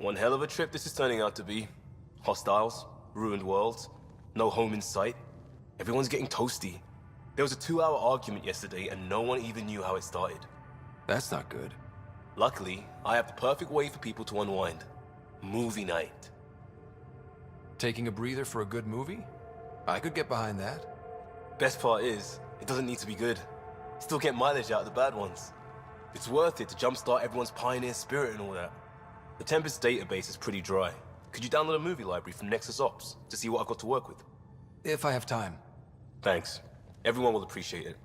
One hell of a trip this is turning out to be. Hostiles, ruined worlds, no home in sight. Everyone's getting toasty. There was a 2-hour argument yesterday and no one even knew how it started. That's not good. Luckily, I have the perfect way for people to unwind. Movie night. Taking a breather for a good movie? I could get behind that. Best part is, it doesn't need to be good. Still get mileage out of the bad ones. It's worth it to jumpstart everyone's pioneer spirit and all that. The Tempest database is pretty dry. Could you download a movie library from Nexus Ops to see what I've got to work with? If I have time. Thanks. Everyone will appreciate it.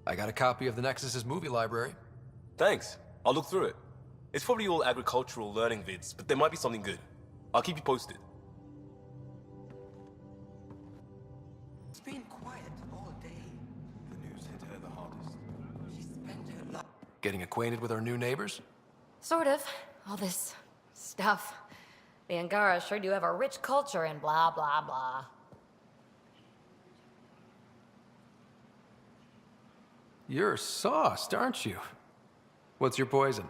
I got a copy of the Nexus's movie library. Thanks. I'll look through it. It's probably all agricultural learning vids, but there might be something good. I'll keep you posted. It's been quiet all day. The news hit her the hardest. She spent her life. Getting acquainted with our new neighbors? Sort of. All this stuff. The Angara sure do have a rich culture and blah, blah, blah. You're sauced, aren't you? What's your poison?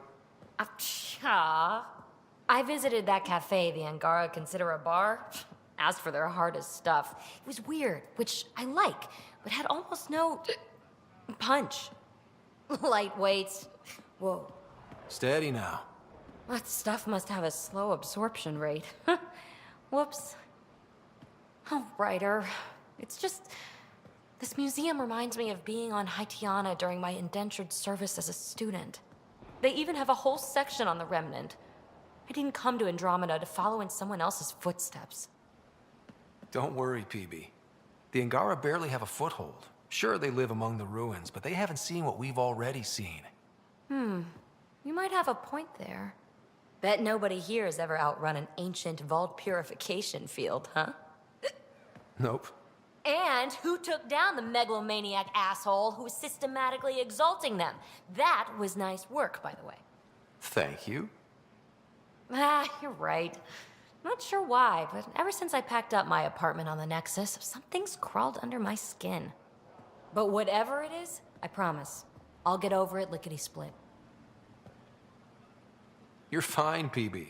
I visited that cafe the Angara consider a bar. Asked for their hardest stuff. It was weird, which I like, but had almost no punch. Lightweight. Whoa. Steady now. That stuff must have a slow absorption rate. Whoops. Oh, writer. It's just... This museum reminds me of being on Haitiana during my indentured service as a student. They even have a whole section on the Remnant. I didn't come to Andromeda to follow in someone else's footsteps. Don't worry, PB. The Angara barely have a foothold. Sure, they live among the ruins, but they haven't seen what we've already seen. You might have a point there. Bet nobody here has ever outrun an ancient vault purification field, huh? Nope. And who took down the megalomaniac asshole who was systematically exalting them? That was nice work, by the way. Thank you. You're right. Not sure why, but ever since I packed up my apartment on the Nexus, something's crawled under my skin. But whatever it is, I promise, I'll get over it lickety-split. You're fine, PB.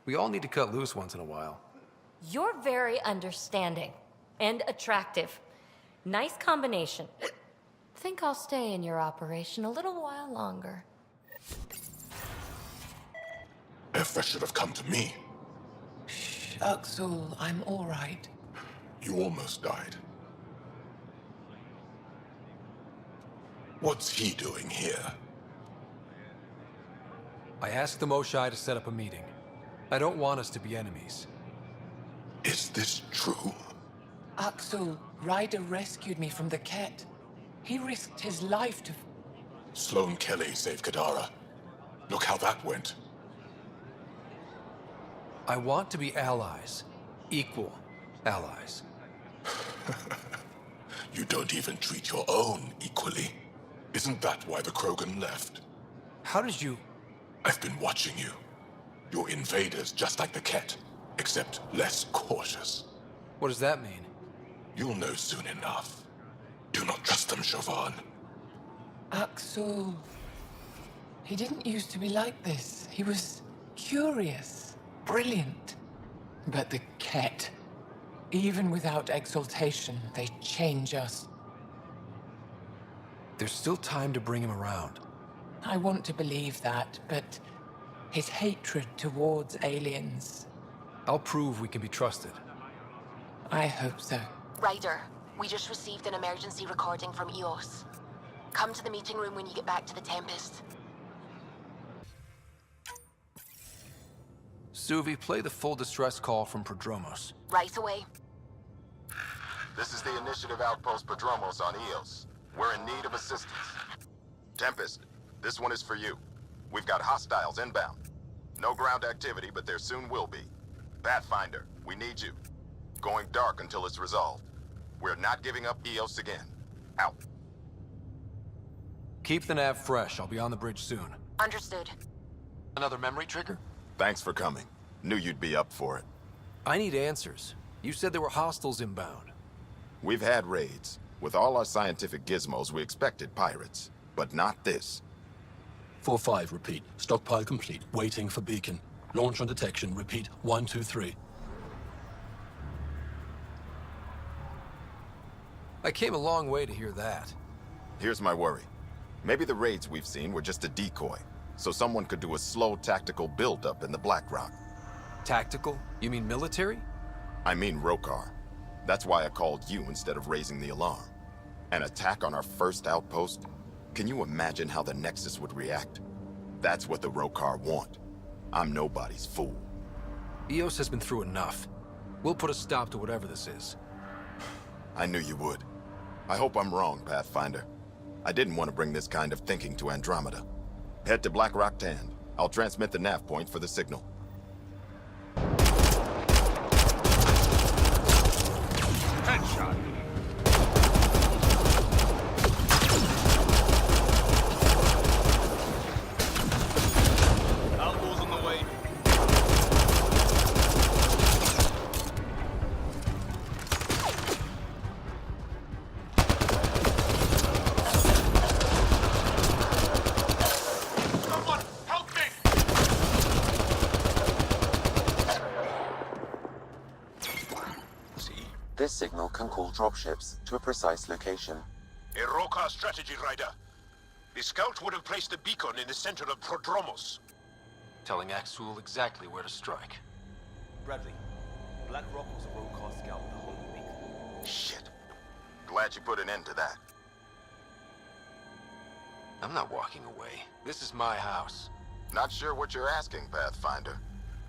We all need to cut loose once in a while. You're very understanding and attractive. Nice combination. Think I'll stay in your operation a little while longer. If should have come to me. Axel, I'm all right. You almost died. What's he doing here? I asked the Moshai to set up a meeting. I don't want us to be enemies. Is this true? Axel, Ryder rescued me from the Ket. He risked his life to... Sloane Kelly saved Kadara. Look how that went. I want to be allies. Equal allies. You don't even treat your own equally. Isn't that why the Krogan left? How did you... I've been watching you. You're invaders just like the Ket, except less cautious. What does that mean? You'll know soon enough. Do not trust them, Chauvin. Axel... He didn't used to be like this. He was curious, brilliant. But the Ket, even without exaltation, they change us. There's still time to bring him around. I want to believe that, but his hatred towards aliens... I'll prove we can be trusted. I hope so. Ryder, we just received an emergency recording from EOS. Come to the meeting room when you get back to the Tempest. Suvi, play the full distress call from Prodromos. Right away. This is the Initiative Outpost Prodromos on EOS. We're in need of assistance. Tempest, this one is for you. We've got hostiles inbound. No ground activity, but there soon will be. Pathfinder, we need you. Going dark until it's resolved. We're not giving up EOS again. Out. Keep the nav fresh. I'll be on the bridge soon. Understood. Another memory trigger? Thanks for coming. Knew you'd be up for it. I need answers. You said there were hostiles inbound. We've had raids. With all our scientific gizmos, we expected pirates. But not this. 4-5, repeat. Stockpile complete. Waiting for beacon. Launch on detection. Repeat. 1, 2, 3. I came a long way to hear that. Here's my worry. Maybe the raids we've seen were just a decoy, so someone could do a slow tactical buildup in the Black Rock. Tactical? You mean military? I mean Rokar. That's why I called you instead of raising the alarm. An attack on our first outpost? Can you imagine how the Nexus would react? That's what the Rokar want. I'm nobody's fool. EOS has been through enough. We'll put a stop to whatever this is. I knew you would. I hope I'm wrong, Pathfinder. I didn't want to bring this kind of thinking to Andromeda. Head to Black Rock Tand. I'll transmit the nav point for the signal. Headshot. Outlaws on the way. Someone, help me! See? This signal can call dropships to a precise location. A Rokar strategy, Ryder. The scout would have placed a beacon in the center of Prodromos. Telling Axul exactly where to strike. Bradley, Black Rock was a Rokar scout with a homing beacon. Shit. Glad you put an end to that. I'm not walking away. This is my house. Not sure what you're asking, Pathfinder.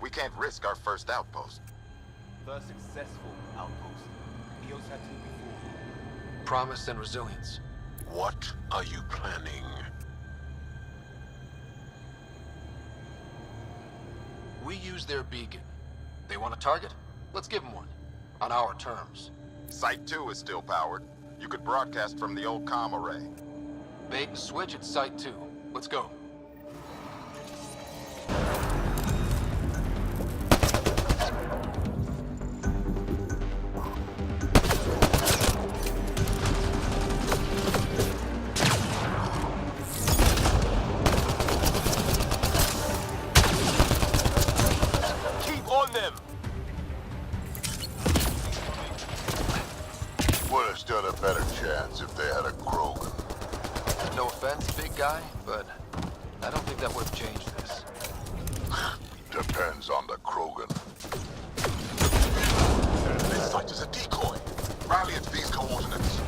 We can't risk our first outpost. First successful outpost. EOS had two before. Promise and resilience. What are you planning? We use their beacon. They want a target? Let's give them one. On our terms. Site 2 is still powered. You could broadcast from the old comm array. Bait and switch at Site 2. Let's go. Keep on them! Would have stood a better chance if they had a Krogan. No offense, big guy, but I don't think that would have changed this. Depends on the Krogan. This site is a decoy. Rally at these coordinates.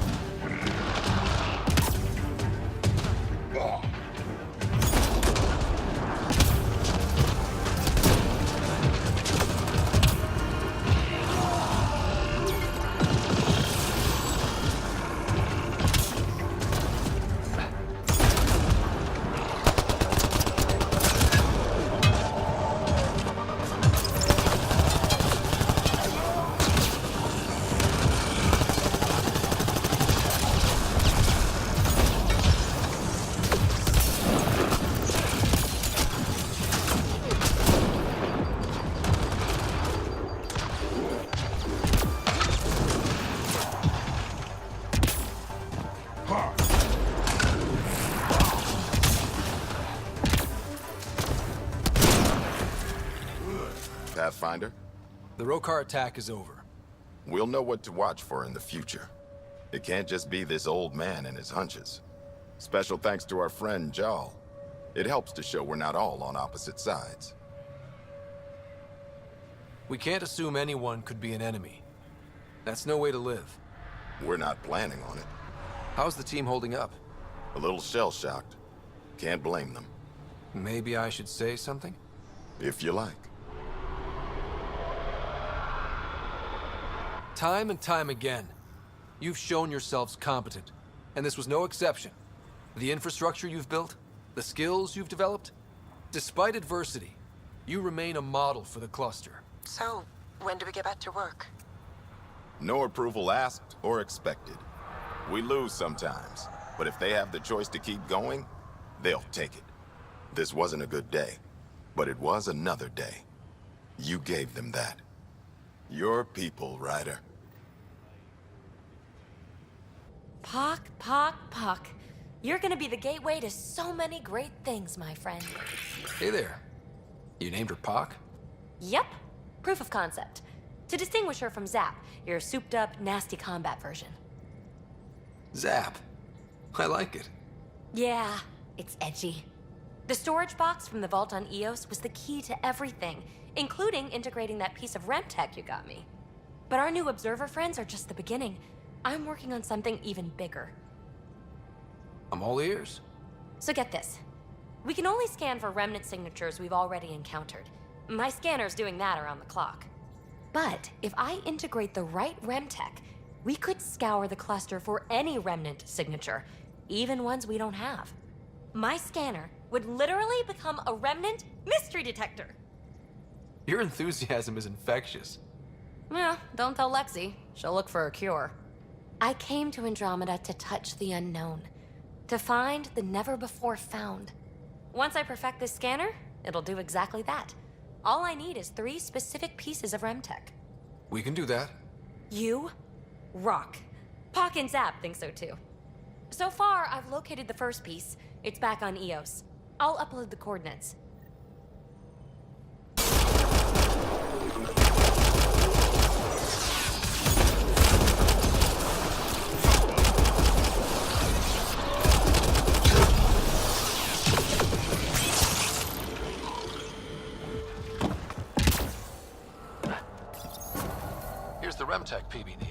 Pathfinder, The Rokar attack is over. we'll know what to watch for in the future. It can't just be this old man and his hunches. Special thanks to our friend Jarl. It helps to show we're not all on opposite sides. We can't assume anyone could be an enemy. That's no way to live. We're not planning on it. How's the team holding up? A little shell-shocked. Can't blame them, Maybe I should say something? if you like. Time and time again, you've shown yourselves competent, and this was no exception. The infrastructure you've built, the skills you've developed, despite adversity, you remain a model for the cluster. So, when do we get back to work? No approval asked or expected. We lose sometimes, but if they have the choice to keep going, they'll take it. This wasn't a good day, but it was another day. You gave them that. Your people, Ryder. Pock. You're gonna be the gateway to so many great things, my friend. Hey there. You named her Pock? Yep. Proof of concept. To distinguish her from Zap, your souped-up, nasty combat version. Zap. I like it. Yeah, it's edgy. The storage box from the vault on Eos was the key to everything, including integrating that piece of REM tech you got me. But our new observer friends are just the beginning. I'm working on something even bigger. I'm all ears. So get this. We can only scan for remnant signatures we've already encountered. My scanner's doing that around the clock. But if I integrate the right REM tech, we could scour the cluster for any remnant signature, even ones we don't have. My scanner would literally become a remnant mystery detector. Your enthusiasm is infectious. Yeah, don't tell Lexi. She'll look for a cure. I came to Andromeda to touch the unknown, to find the never-before-found. Once I perfect this scanner, it'll do exactly that. All I need is 3 specific pieces of REM tech. We can do that. You rock. Pock and Zap think so too. So far, I've located the first piece. It's back on Eos. I'll upload the coordinates. Here's the REMTech PBD.